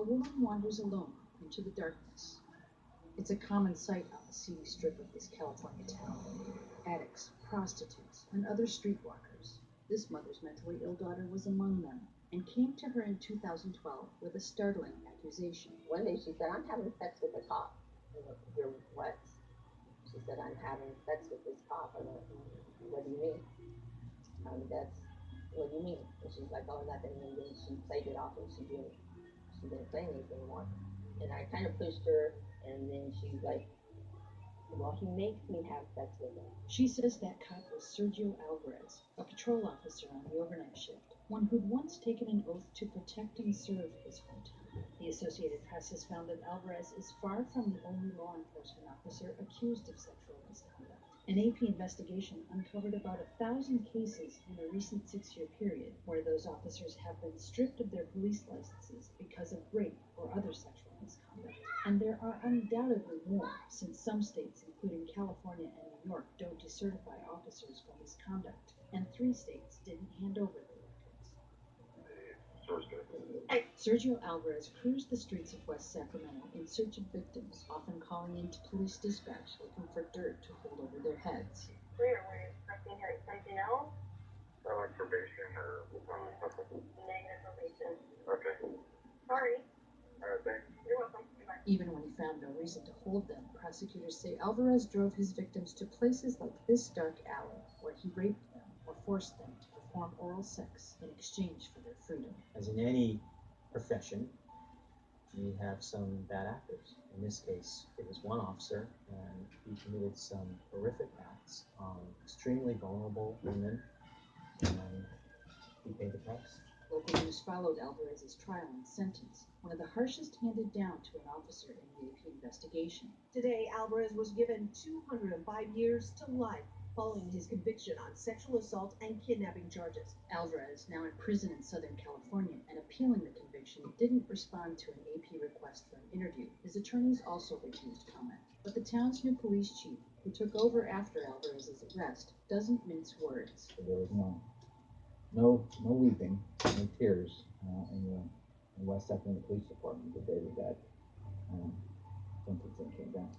woman wanders alone into the darkness. It's a common sight on the seedy strip of this California town. Addicts, prostitutes, and other streetwalkers. This mother's mentally ill daughter was among them and came to her in 2012 with a startling accusation. One day she said, "I'm having sex with a cop." I went, "You're what?" She said, "I'm having sex with this cop." I went, "What do you mean?" What do you mean? And she's like, "Oh, nothing." And then she played it off and she didn't say anything more. And I kind of pushed her, and then she's like, "Well, he makes me have sex with him." She says that cop was Sergio Alvarez, a patrol officer on the overnight shift, one who'd once taken an oath to protect and serve his hometown. The Associated Press has found that Alvarez is far from the only law enforcement officer accused of sexual misconduct. An AP investigation uncovered about 1,000 cases in a recent 6-year period where those officers have been stripped of their police licenses because of rape or other sexual misconduct. And there are undoubtedly more, since some states, including California and New York, don't decertify officers for misconduct, and 3 states didn't hand over their records. Sergio Alvarez cruised the streets of West Sacramento in search of victims, often calling into police dispatch looking for dirt to hold over their heads. Were you expecting her something else? Like probation or something? Negative probation. Okay. Sorry. Alright, thanks. You're welcome. Goodbye. Even when he found no reason to hold them, prosecutors say Alvarez drove his victims to places like this dark alley, where he raped them or forced them to perform oral sex in exchange for their freedom. As in any profession, you have some bad actors. In this case, it was one officer, and he committed some horrific acts on extremely vulnerable women, and he paid the price. Local news followed Alvarez's trial and sentence, one of the harshest handed down to an officer in the AP investigation. Today, Alvarez was given 205 years to life following his conviction on sexual assault and kidnapping charges. Alvarez, now in prison in Southern California and appealing the conviction, didn't respond to an AP request for an interview. His attorneys also refused comment. But the town's new police chief, who took over after Alvarez's arrest, doesn't mince words. There was no weeping, no tears in the West Sacramento Police Department the day that sentencing came down.